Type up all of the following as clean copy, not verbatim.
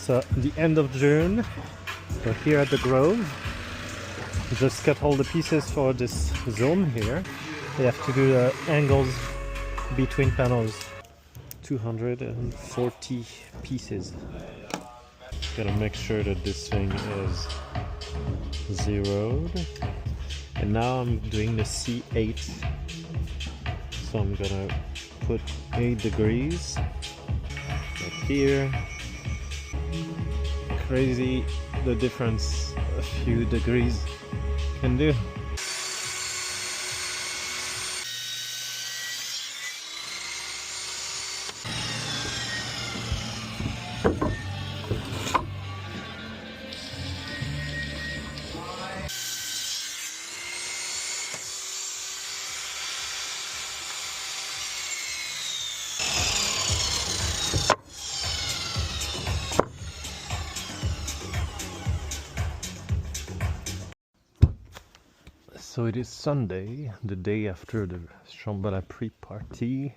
So the end of June, we're here at the Grove. We just cut all the pieces for this Zome here. They have to do the angles between panels. 240 pieces. Gotta make sure that this thing is zeroed. And now I'm doing the C8. So I'm gonna put 8 degrees right here. Crazy the difference a few degrees can do. So it is Sunday, the day after the Shambhala pre-party.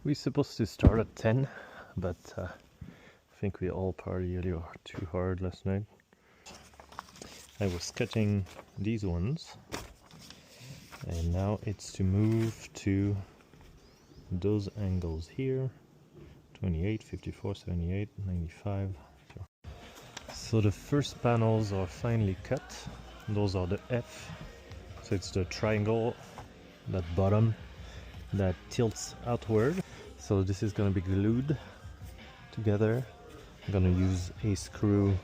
We're supposed to start at 10, but I think we all partied too hard last night. I was cutting these ones, and now it's to move to those angles here. 28, 54, 78, 95. So the first panels are finally cut. Those are the F. So it's the triangle, that bottom, that tilts outward. So this is going to be glued together. I'm going to use a screw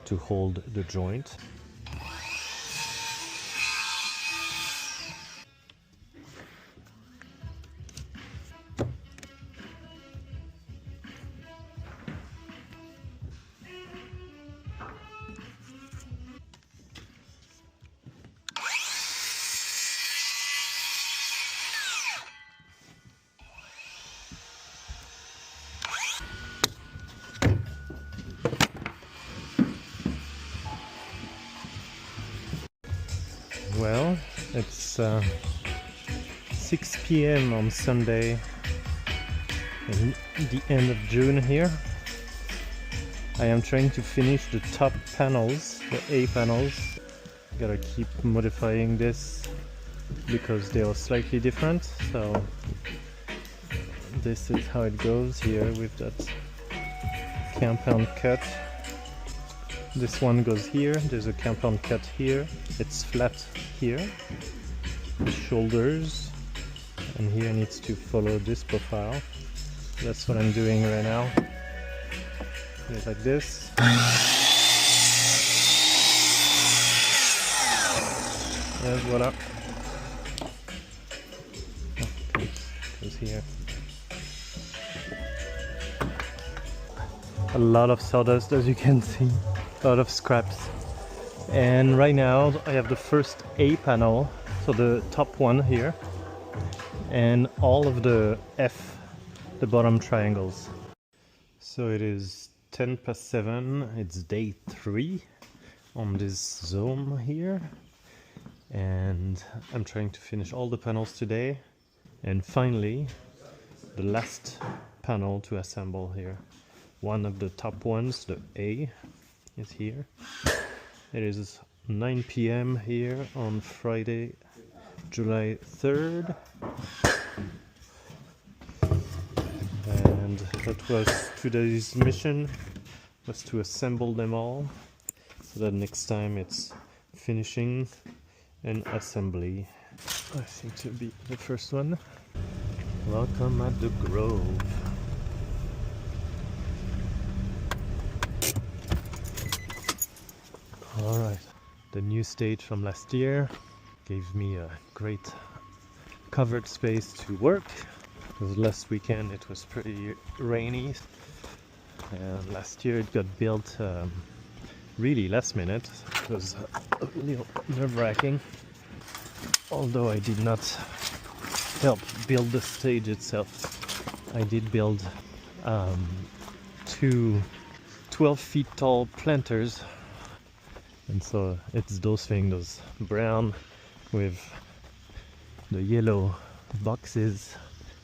to hold the joint. Well, it's 6 p.m. on Sunday, in the end of June here. I am trying to finish the top panels, the A panels. Gotta keep modifying this because they are slightly different. So this is how it goes here with that compound cut. This one goes here, there's a compound cut here, it's flat here, the shoulders, and here needs to follow this profile. That's what I'm doing right now. Just like this. And voila. Oh, goes here. A lot of sawdust, as you can see. A lot of scraps. And right now I have the first A panel, so the top one here, and all of the F, the bottom triangles. So it is 10 past 7, it's day 3 on this Zome here, and I'm trying to finish all the panels today, and finally the last panel to assemble here. One of the top ones, the A, is here. It is 9 p.m. here on Friday, July 3rd. And that was today's mission, was to assemble them all, so that next time it's finishing and assembly. I think to be the first one. Welcome at the Grove. Alright, the new stage from last year gave me a great covered space to work, because last weekend it was pretty rainy, and last year it got built really last minute. It was a little nerve-wracking, although I did not help build the stage itself. I did build 2 12 feet tall planters. And so it's those things, those brown with the yellow boxes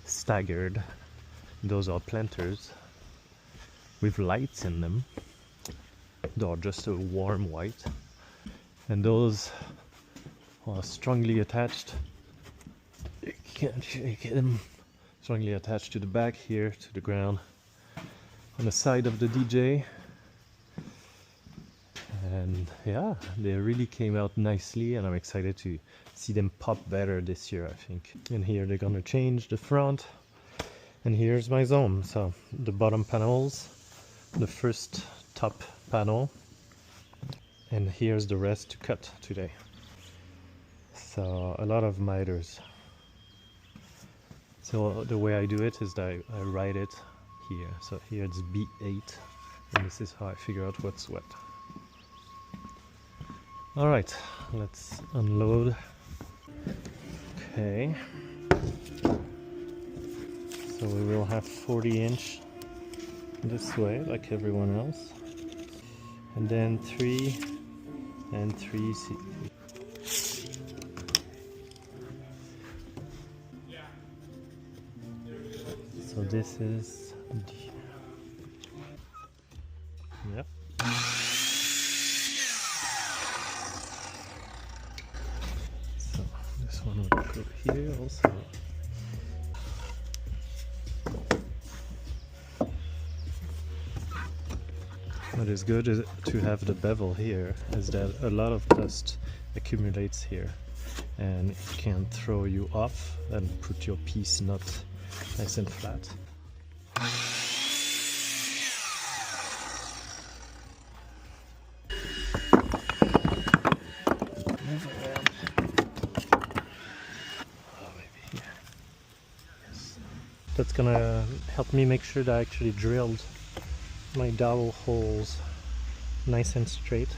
staggered. Those are planters with lights in them. They're just a warm white, and those are strongly attached. You can't shake them. Strongly attached to the back here, to the ground, on the side of the DJ. And yeah, they really came out nicely, and I'm excited to see them pop better this year, I think. And here they're gonna change the front. And here's my Zome. So the bottom panels, the first top panel, and here's the rest to cut today. So a lot of miters. So the way I do it is that I write it here. So here it's B8, and this is how I figure out what's what. All right, let's unload. Okay. So we will have 40-inch this way, like everyone else. And then 3 and 3 C. So this is D. Yep. So this one would go here also. What is good is to have the bevel here, is that a lot of dust accumulates here and it can throw you off and put your piece not nice and flat. Move around. Oh, maybe here. Yes. That's gonna help me make sure that I actually drilled my dowel holes nice and straight.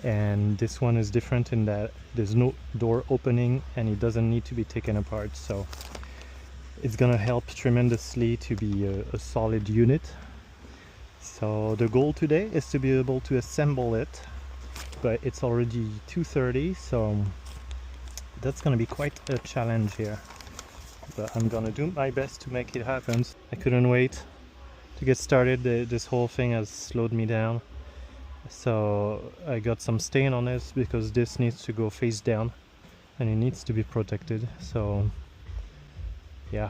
And this one is different in that there's no door opening and it doesn't need to be taken apart, so it's gonna help tremendously to be a solid unit. So the goal today is to be able to assemble it, but it's already 2:30, so that's gonna be quite a challenge here, but I'm gonna do my best to make it happen. I couldn't wait to get started. This whole thing has slowed me down, so I got some stain on this because this needs to go face down and it needs to be protected. So yeah,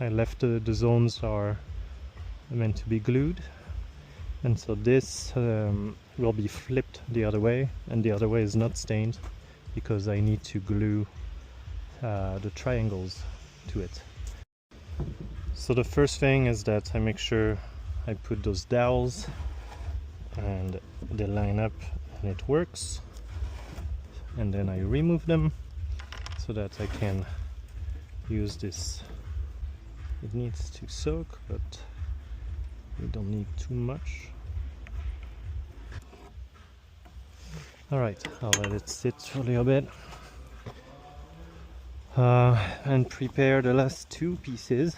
I left the zones are meant to be glued, and so this will be flipped the other way, and the other way is not stained because I need to glue the triangles to it. So the first thing is that I make sure I put those dowels and they line up and it works, and then I remove them so that I can use this. It needs to soak, but we don't need too much. Alright, I'll let it sit for a little bit and prepare the last two pieces.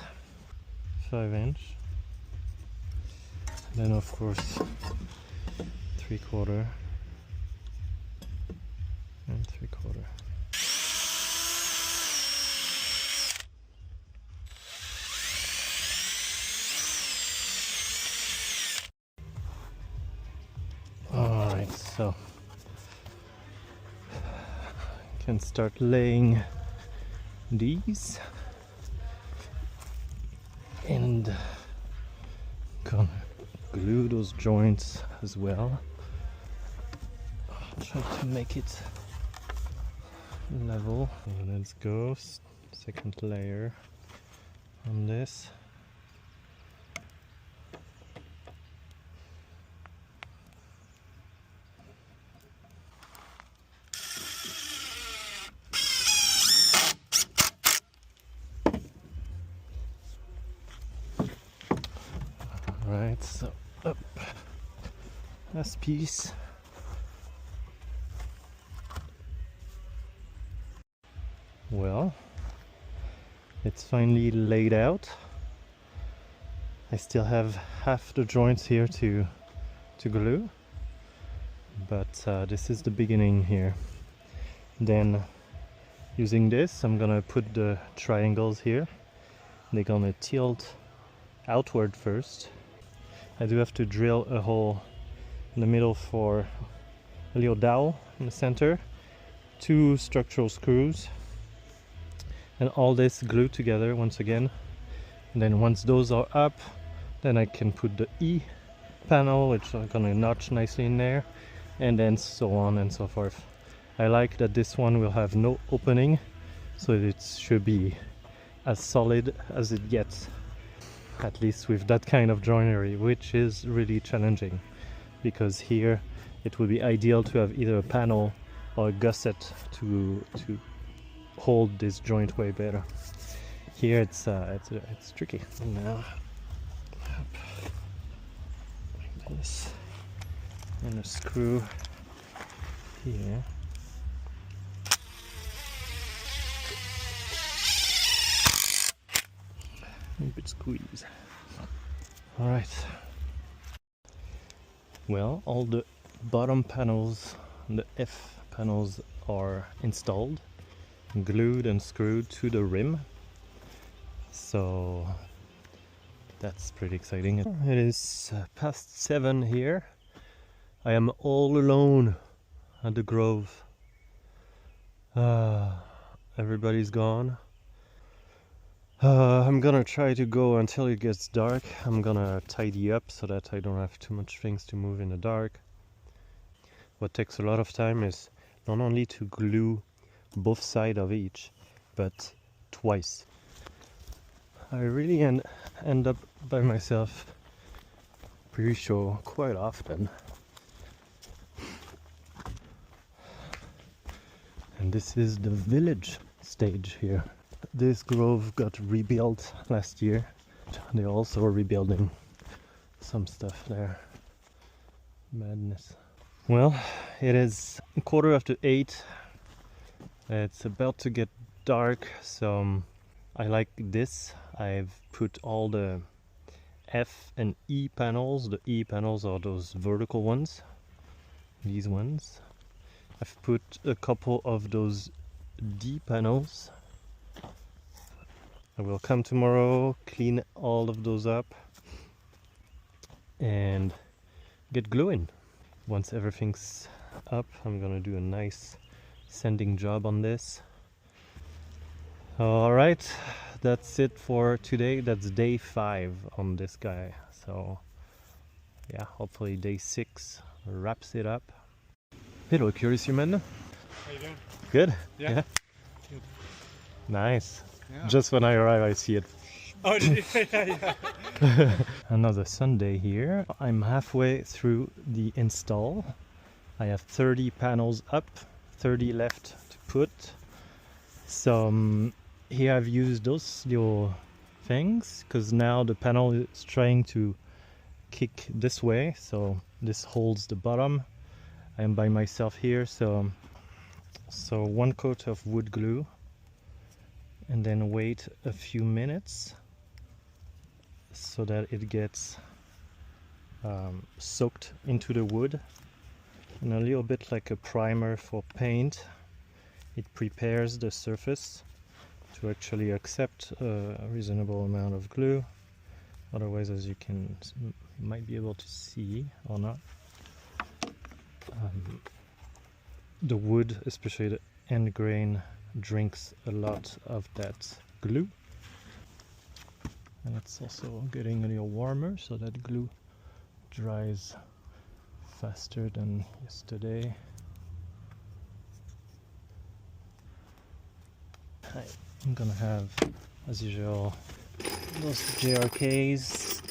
5-inch, then of course 3/4 and 3/4. Alright, so I can start laying these, and gonna glue those joints as well. Try to make it level. So let's go, second layer on this. Right, so up last piece. Well, it's finally laid out. I still have half the joints here to glue, but this is the beginning here. Then Using this, I'm gonna put the triangles here. They're gonna tilt outward first. I do have to drill a hole in the middle for a little dowel in the center, 2 structural screws, and all this glued together once again. And then once those are up, then I can put the E panel, which are gonna notch nicely in there, and then so on and so forth. I like that this one will have no opening, so it should be as solid as it gets, at least with that kind of joinery, which is really challenging, because here it would be ideal to have either a panel or a gusset to hold this joint way better. Here it's tricky. Now, like this, and a screw here. A bit squeeze. All right. Well, all the bottom panels, the F panels, are installed, glued and screwed to the rim. So that's pretty exciting. It is past 7 here. I am all alone at the Grove. Everybody's gone. I'm gonna try to go until it gets dark. I'm gonna tidy up so that I don't have too much things to move in the dark. What takes a lot of time is not only to glue both sides of each, but twice. I really end up by myself pre-show quite often. And this is the village stage here. This grove got rebuilt last year. They're also rebuilding some stuff there. Madness. Well, it is 8:15. It's about to get dark, so I like this. I've put all the F and E panels. The E panels are those vertical ones. These ones. I've put a couple of those D panels. I will come tomorrow, clean all of those up, and get gluing. Once everything's up, I'm gonna do a nice sanding job on this. All right, that's it for today. That's day 5 on this guy. So yeah, hopefully day 6 wraps it up. Hello, curious human. How you doing? Good? Yeah. Good. Nice. Yeah. Just when I arrive, I see it. Oh, did you? Yeah. Another Sunday here. I'm halfway through the install. I have 30 panels up, 30 left to put. So here I've used those little things because now the panel is trying to kick this way, so this holds the bottom. I am by myself here, so 1 coat of wood glue, and then wait a few minutes so that it gets soaked into the wood, and a little bit like a primer for paint. It prepares the surface to actually accept a reasonable amount of glue. Otherwise, as you might be able to see or not, the wood, especially the end grain, drinks a lot of that glue. And it's also getting a little warmer, so that glue dries faster than yesterday. I'm gonna have, as usual, those JRKs.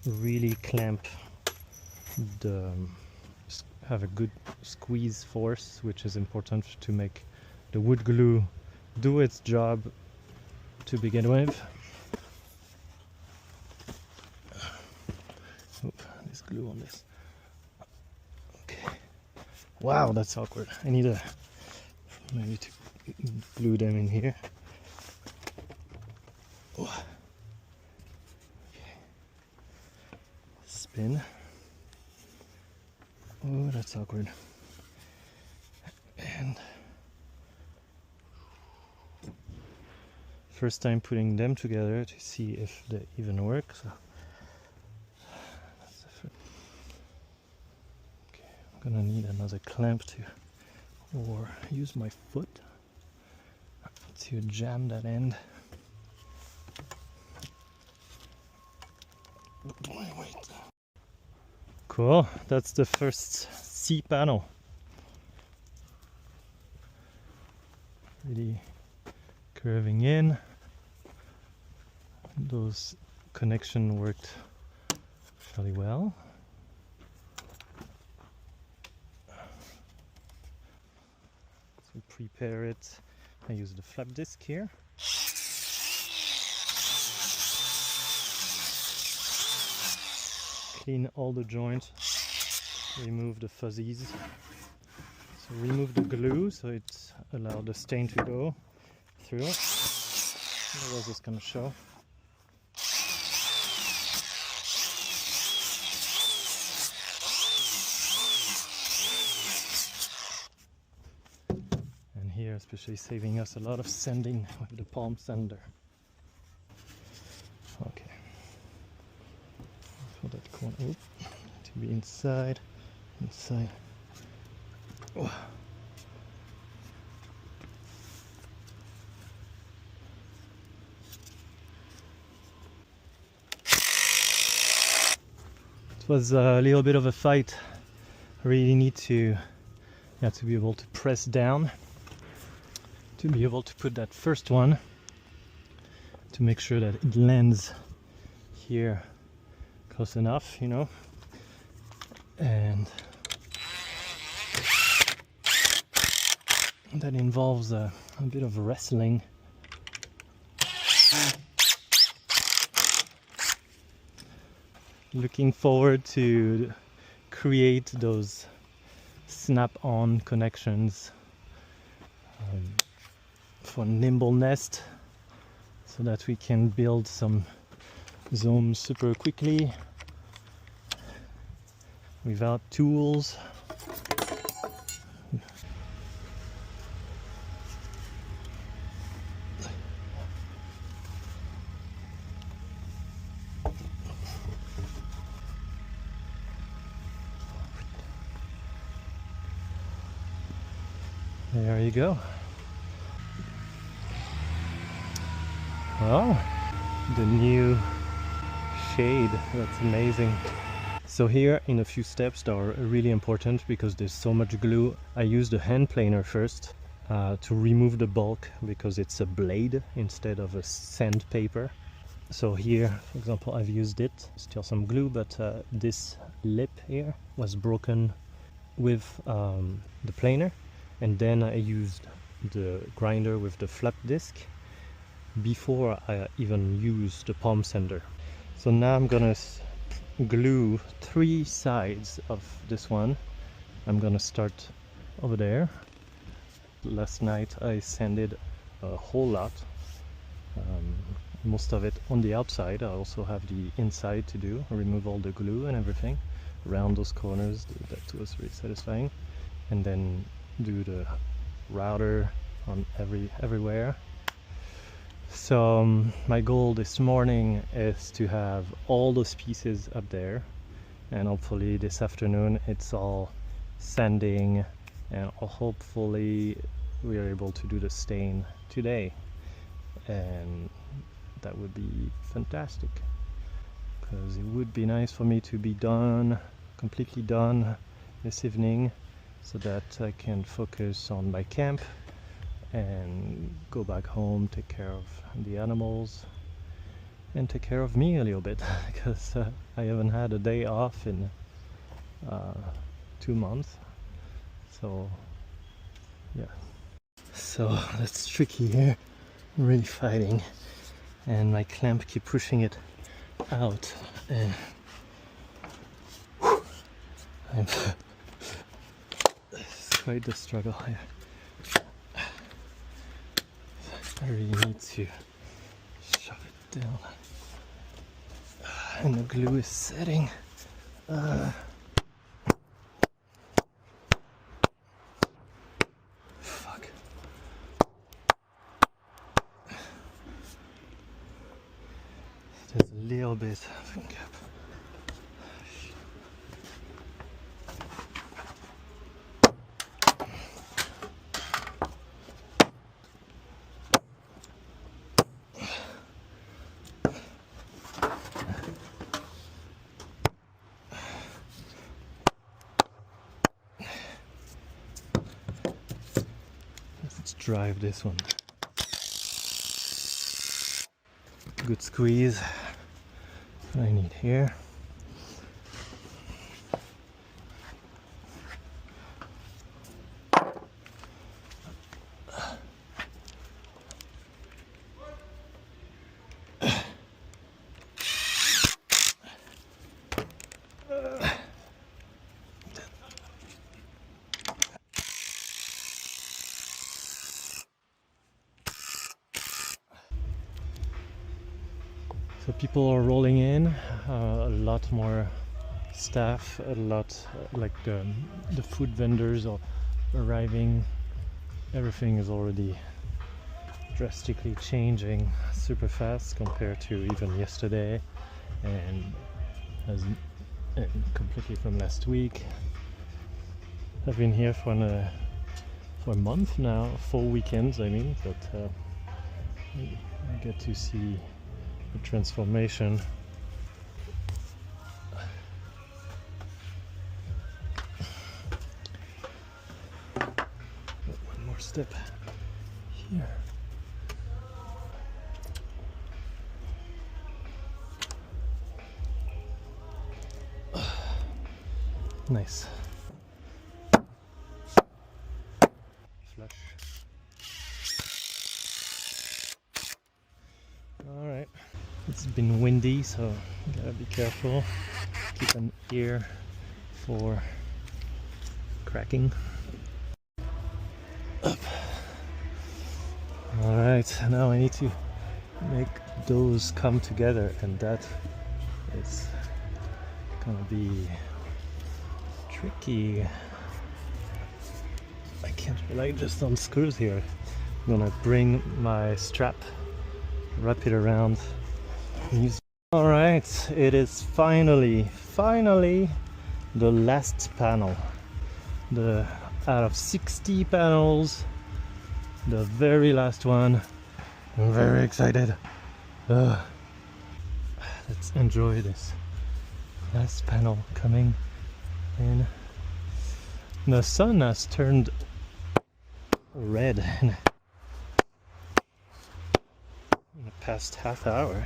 These really clamp have a good squeeze force, which is important to make the wood glue do its job to begin with. Oop, there's glue on this. Okay. Wow, that's awkward. I need maybe to glue them in here. Oh. Okay. Spin. Oh, that's awkward. and first time putting them together to see if they even work. So okay, I'm gonna need another clamp to, or use my foot to jam that end. Wait. Cool, that's the first C panel. Really curving in. Those connection worked fairly well. So prepare it. I use the flap disc here. Clean all the joints, remove the fuzzies. So remove the glue so it allows the stain to go through. Otherwise it's gonna show. And here especially saving us a lot of sanding with the palm sander. Okay. For that corner, to be inside. Oh. It was a little bit of a fight. I really need to be able to press down to be able to put that first one, to make sure that it lands here close enough, you know, and that involves a bit of wrestling. Looking forward to create those snap-on connections for nimbleness, so that we can build some Zome super quickly without tools. There you go. Oh, the new shade, that's amazing. So here in a few steps that are really important because there's so much glue. I used a hand planer first to remove the bulk because it's a blade instead of a sandpaper. So here, for example, I've used it, still some glue, but this lip here was broken with the planer, and then I used the grinder with the flap disc before I even used the palm sander. So now I'm gonna glue 3 sides of this one. I'm gonna start over there. Last night I sanded a whole lot, most of it on the outside. I also have the inside to do, remove all the glue and everything around those corners. That was really satisfying. And then do the router on everywhere. So my goal this morning is to have all those pieces up there, and hopefully this afternoon it's all sanding, and hopefully we are able to do the stain today, and that would be fantastic, because it would be nice for me to be done, completely done this evening, so that I can focus on my camp and go back home, take care of the animals and take care of me a little bit, because I haven't had a day off in 2 months. So yeah, so that's tricky here. I'm really fighting, and my clamp keep pushing it out, and it's quite the struggle here. I really need to shove it down, and the glue is setting. drive this one. Good squeeze. I need here. So people are rolling in, a lot more staff, a lot like the food vendors are arriving. Everything is already drastically changing super fast compared to even yesterday and completely from last week. I've been here for a month now, 4 weekends I mean, but I get to see the transformation. One more step here. Nice. Flush. All right. It's been windy, so gotta be careful. Keep an ear for cracking. Up. All right, now I need to make those come together, and that is gonna be tricky. I can't rely just on screws here. I'm gonna bring my strap, wrap it around. All right, it is finally the last panel. Out of 60 panels, the very last one. I'm very excited. Let's enjoy this last panel coming in. The sun has turned red in the past half hour.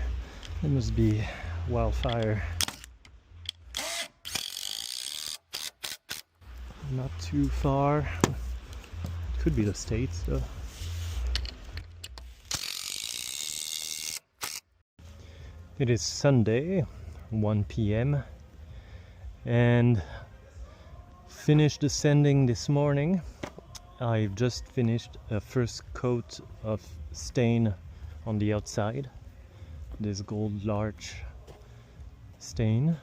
It must be wildfire. Not too far. Could be the States though. It is Sunday, 1 p.m. and finished ascending this morning. I've just finished a first coat of stain on the outside. This gold larch stain,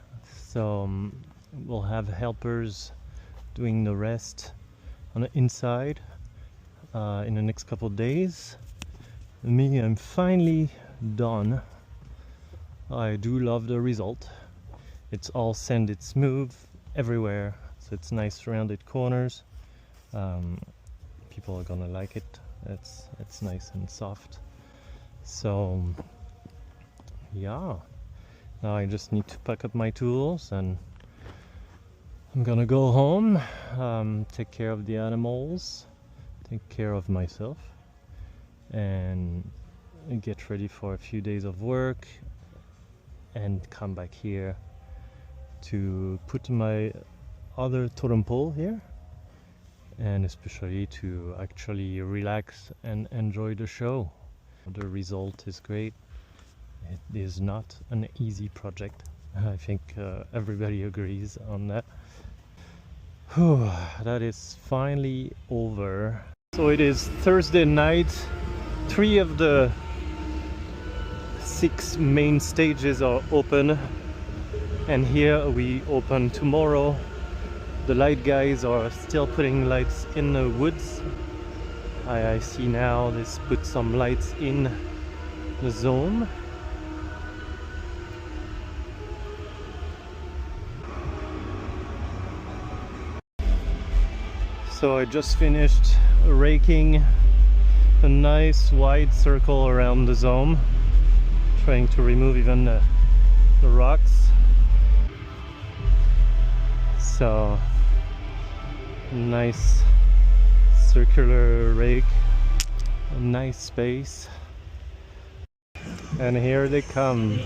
so we'll have helpers doing the rest on the inside in the next couple of days. Me, I'm finally done. I do love the result. It's all sanded smooth everywhere, so it's nice rounded corners. People are gonna like it. It's nice and soft. So yeah, now I just need to pack up my tools and I'm gonna go home, take care of the animals, take care of myself, and get ready for a few days of work and come back here to put my other totem pole here, and especially to actually relax and enjoy the show. The result is great. It is not an easy project. I think everybody agrees on that. Whew, that is finally over. So it is Thursday night. 3 of the 6 main stages are open, and here we open tomorrow. The light guys are still putting lights in the woods. I see now this put some lights in the Zome. So I just finished raking a nice wide circle around the Zome, trying to remove even the rocks. So nice circular rake. A nice space. And here they come.